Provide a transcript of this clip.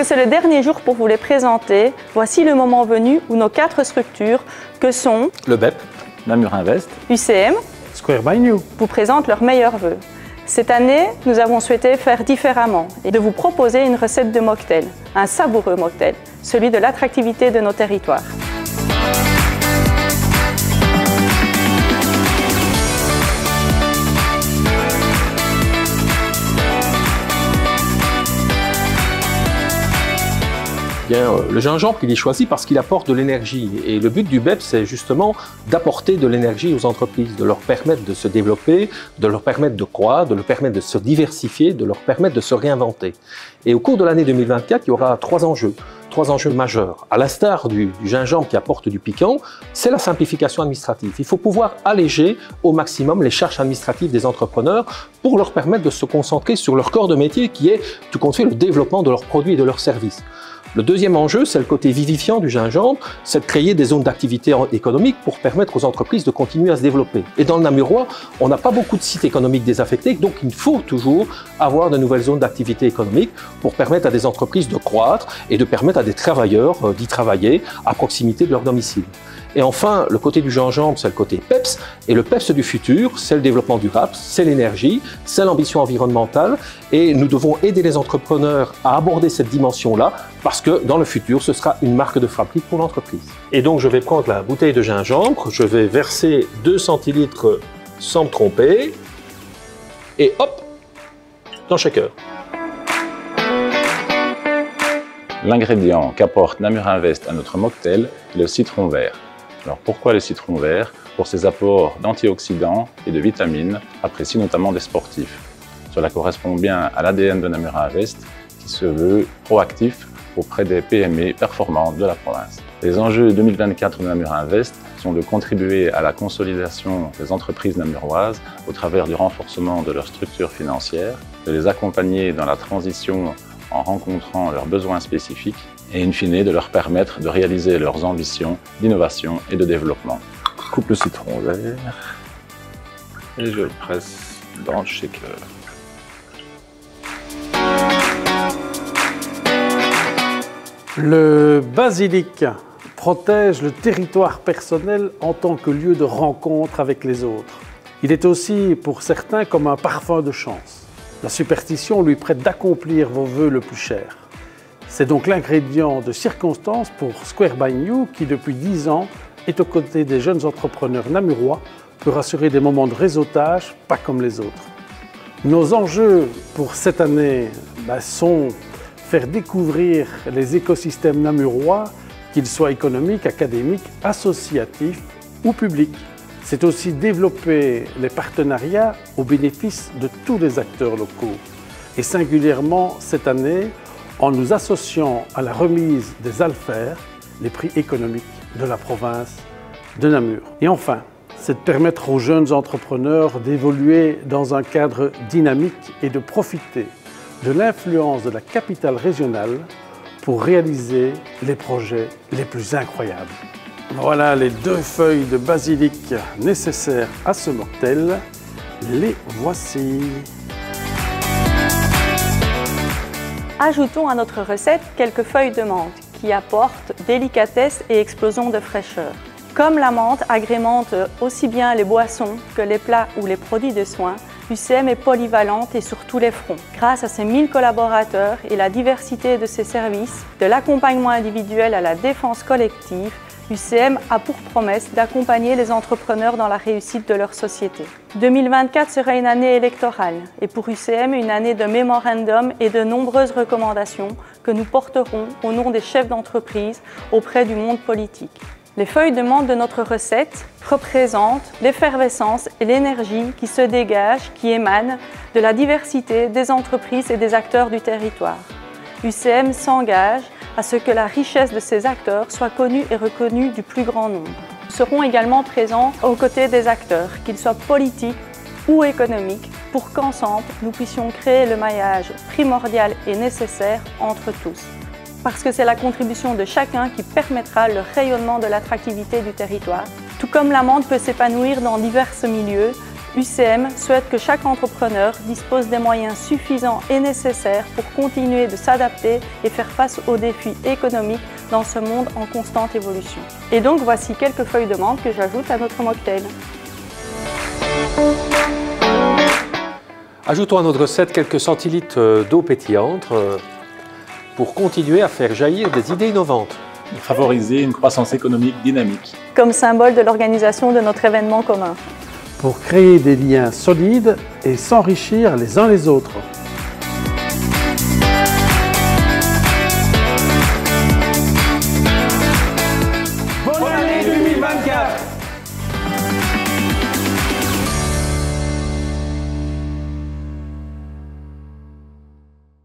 c'est le dernier jour pour vous les présenter, voici le moment venu où nos 4 structures, que sont le BEP, Namur Invest, UCM, Square by New, vous présentent leurs meilleurs vœux. Cette année, nous avons souhaité faire différemment et de vous proposer une recette de mocktail, un savoureux mocktail, celui de l'attractivité de nos territoires. Bien, le gingembre, il est choisi parce qu'il apporte de l'énergie. Et le but du BEP, c'est justement d'apporter de l'énergie aux entreprises, de leur permettre de se développer, de leur permettre de croître, de leur permettre de se diversifier, de leur permettre de se réinventer. Et au cours de l'année 2024, il y aura 3 enjeux majeurs. À l'instar du gingembre qui apporte du piquant, c'est la simplification administrative. Il faut pouvoir alléger au maximum les charges administratives des entrepreneurs pour leur permettre de se concentrer sur leur corps de métier qui est, tout compte fait, le développement de leurs produits et de leurs services. Le deuxième enjeu, c'est le côté vivifiant du gingembre, c'est de créer des zones d'activité économique pour permettre aux entreprises de continuer à se développer. Et dans le Namurois, on n'a pas beaucoup de sites économiques désaffectés, donc il faut toujours avoir de nouvelles zones d'activité économique pour permettre à des entreprises de croître et de permettre à des travailleurs d'y travailler à proximité de leur domicile. Et enfin, le côté du gingembre, c'est le côté PEPS. Et le PEPS du futur, c'est le développement durable, c'est l'énergie, c'est l'ambition environnementale. Et nous devons aider les entrepreneurs à aborder cette dimension-là parce que dans le futur, ce sera une marque de fabrique pour l'entreprise. Et donc, je vais prendre la bouteille de gingembre, je vais verser 2 centilitres sans me tromper. Et hop, dans le shaker. L'ingrédient qu'apporte Namur Invest à notre mocktail est le citron vert. Alors pourquoi le citron vert? Pour ses apports d'antioxydants et de vitamines, appréciés notamment des sportifs. Cela correspond bien à l'ADN de Namur Invest qui se veut proactif auprès des PME performantes de la province. Les enjeux 2024 de Namur Invest sont de contribuer à la consolidation des entreprises namuroises au travers du renforcement de leurs structures financières, de les accompagner dans la transition en rencontrant leurs besoins spécifiques et in fine de leur permettre de réaliser leurs ambitions d'innovation et de développement. Je coupe le citron vert et je le presse dans le shaker. Le basilic protège le territoire personnel en tant que lieu de rencontre avec les autres. Il est aussi pour certains comme un parfum de chance. La superstition lui prête d'accomplir vos vœux le plus chers. C'est donc l'ingrédient de circonstance pour Square by New qui, depuis 10 ans, est aux côtés des jeunes entrepreneurs namurois pour assurer des moments de réseautage pas comme les autres. Nos enjeux pour cette année sont faire découvrir les écosystèmes namurois, qu'ils soient économiques, académiques, associatifs ou publics. C'est aussi développer les partenariats au bénéfice de tous les acteurs locaux. Et singulièrement cette année, en nous associant à la remise des Alfer, les prix économiques de la province de Namur. Et enfin, c'est de permettre aux jeunes entrepreneurs d'évoluer dans un cadre dynamique et de profiter de l'influence de la capitale régionale pour réaliser les projets les plus incroyables. Voilà les 2 feuilles de basilic nécessaires à ce mocktail. Les voici. Ajoutons à notre recette quelques feuilles de menthe qui apportent délicatesse et explosion de fraîcheur. Comme la menthe agrémente aussi bien les boissons que les plats ou les produits de soins, UCM est polyvalente et sur tous les fronts. Grâce à ses 1000 collaborateurs et la diversité de ses services, de l'accompagnement individuel à la défense collective, UCM a pour promesse d'accompagner les entrepreneurs dans la réussite de leur société. 2024 sera une année électorale et pour UCM une année de mémorandum et de nombreuses recommandations que nous porterons au nom des chefs d'entreprise auprès du monde politique. Les feuilles de menthe de notre recette représentent l'effervescence et l'énergie qui se dégagent, qui émanent de la diversité des entreprises et des acteurs du territoire. UCM s'engage à ce que la richesse de ces acteurs soit connue et reconnue du plus grand nombre. Nous serons également présents aux côtés des acteurs, qu'ils soient politiques ou économiques, pour qu'ensemble nous puissions créer le maillage primordial et nécessaire entre tous. Parce que c'est la contribution de chacun qui permettra le rayonnement de l'attractivité du territoire. Tout comme la menthe peut s'épanouir dans divers milieux, UCM souhaite que chaque entrepreneur dispose des moyens suffisants et nécessaires pour continuer de s'adapter et faire face aux défis économiques dans ce monde en constante évolution. Et donc voici quelques feuilles de menthe que j'ajoute à notre mocktail. Ajoutons à notre recette quelques centilitres d'eau pétillante pour continuer à faire jaillir des idées innovantes. Et favoriser une croissance économique dynamique. Comme symbole de l'organisation de notre événement commun. Pour créer des liens solides et s'enrichir les uns les autres.